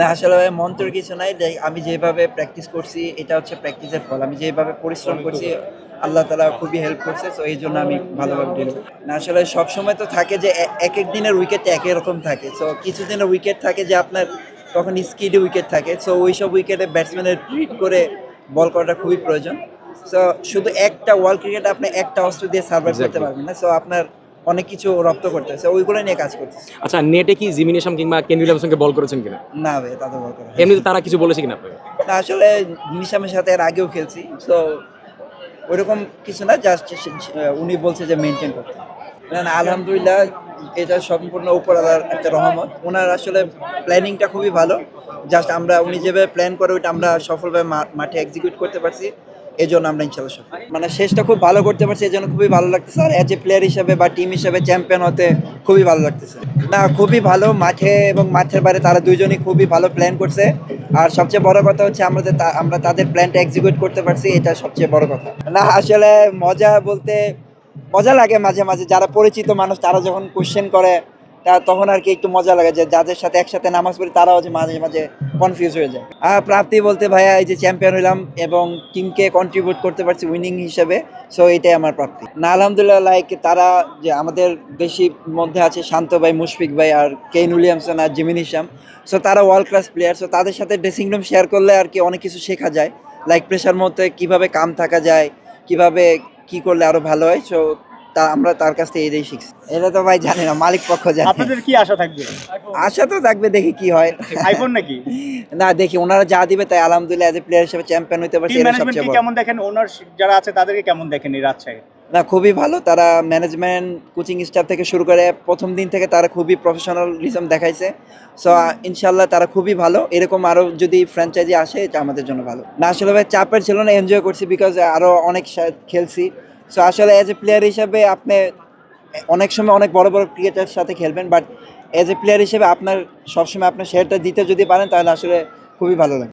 না আসলে ভাই মন্ত্রের কিছু নাই। আমি যেভাবে প্র্যাকটিস করছি এটা হচ্ছে প্র্যাকটিসের ফল। আমি যেভাবে পরিশ্রম করছি আল্লাহ তাআলা খুবই হেল্প করছে। সো এইজন্য আমি ভালোভাবে ডিল করি। না আসলে সবসময় তো থাকে যে একেক দিনের উইকেট একই রকম থাকে। সো কিছু দিনের উইকেট থাকে যে আপনার তখন স্কিডি উইকেট থাকে। সো ওইসব উইকেটে ব্যাটসম্যানের রিড করে বল করাটা খুবই প্রয়োজন। সো শুধু একটা ওয়ার্ল্ড ক্রিকেটে আপনি একটা অস্ত্র দিয়ে সার্ভাইভ করতে এক্সাক্টলি। পারবেন না। সো আপনার অনেক কিছু রপ্ত করতে হয়। সো ওইগুলো নিয়ে কাজ করতেছি। আচ্ছা, নেটে কি জিমি নেশাম কিংবা কেন উইলিয়ামসনকে বল করেছেন কিনা? না ভাই তাদের বল করা হয়নি। এমনিতে তারা কিছু বলেছে কিনা আপনাকে? না আসলে নিশামের সাথে এর আগেও খেলছি। সো ওইরকম কিছু না, জাস্ট উনি বলছে যে মেনটেন করতে। না, না আলহামদুলিল্লাহ এটা সম্পূর্ণ উপরওয়ালার একটা রহমত। উনার আসলে প্ল্যানিংটা খুবই ভালো। জাস্ট উনি যেভাবে প্ল্যান করে ওইটা আমরা সফলভাবে মাঠে এক্সিকিউট করতে পারছি। এজন্য আমরা ইনশাআল্লাহ সফল। মানে শেষটা খুব ভালো করতে পারছি, এজন্য খুবই ভালো লাগতেছে। আর অ্যাজ এ প্লেয়ার হিসেবে বা টিম হিসেবে চ্যাম্পিয়ন হতে খুবই ভালো লাগতেছে। না খুবই ভালো, মাঠে এবং মাঠের বাইরে তারা দুইজনই খুবই ভালো প্ল্যান করছে। আর সবচেয়ে বড় কথা হচ্ছে আমরা তাদের প্ল্যানটা এক্সিকিউট করতে পারছি, এটা সবচেয়ে বড় কথা। না আসলে মজা বলতে মজা লাগে মাঝে মাঝে, যারা পরিচিত মানুষ তারা যখন কোশ্চেন করে তখন আর কি একটু মজা লাগে, যে যাদের সাথে একসাথে নামাজ পড়ি তারাও যে মাঝে মাঝে কনফিউজ হয়ে যায়। প্রাপ্তি বলতে ভাইয়া এই যে চ্যাম্পিয়ন হইলাম এবং টিমকে কন্ট্রিবিউট করতে পারছি উইনিং হিসেবে। সো এটাই আমার প্রাপ্তি। না আলহামদুলিল্লাহ, লাইক তারা যে আমাদের বেশি মধ্যে আছে শান্ত ভাই, মুশফিক ভাই আর কেইন উইলিয়ামসন আর জিমি নিশাম। সো তারা ওয়ার্ল্ড ক্লাস প্লেয়ার। সো তাদের সাথে ড্রেসিং রুম শেয়ার করলে আর কি অনেক কিছু শেখা যায়, লাইক প্রেশার মধ্যে কিভাবে কাম থাকা যায়, কিভাবে কি করলে আরো ভালো হয়। সো আমরা তার কাছ থেকে এটাই শিখছি। এটা তো ভাই জানি না, মালিক পক্ষ জানে। আপনাদের কি আশা থাকবে? আশা তো থাকবে, দেখি কি হয়। আইফোন নাকি? না দেখি ওনারা যা দিবে তাই, আলহামদুলিল্লাহ এজ এ প্লেয়ার হিসেবে চ্যাম্পিয়ন হতে পারছি, টিম এটা ম্যানেজমেন্ট সবচেয়ে কি বড়। কেমন দেখেন? ওনার যারা আছে তাদেরকে কেমন দেখেন এই রাজশাহী? না খুবই ভালো, তারা ম্যানেজমেন্ট কোচিং স্টাফ থেকে শুরু করে প্রথম দিন থেকে তারা খুবই প্রফেশনালিজম দেখাইছে। সো ইনশাল্লাহ তারা খুবই ভালো। এরকম আরো যদি ফ্র্যাঞ্চাইজি আসে এটা আমাদের জন্য ভালো। না আসলে ভাই চাপের ছিল না, এনজয় করছি বিকজ আরো অনেক খেলছি। সো আসলে এজ এ প্লেয়ার হিসাবে আপনি অনেক সময় অনেক বড় বড় ক্রিকেটারের সাথে খেলবেন, বাট এজ এ প্লেয়ার হিসেবে আপনার সবসময় আপনার শেয়ারটা দিতে যদি পারেন তাহলে আসলে খুবই ভালো লাগে।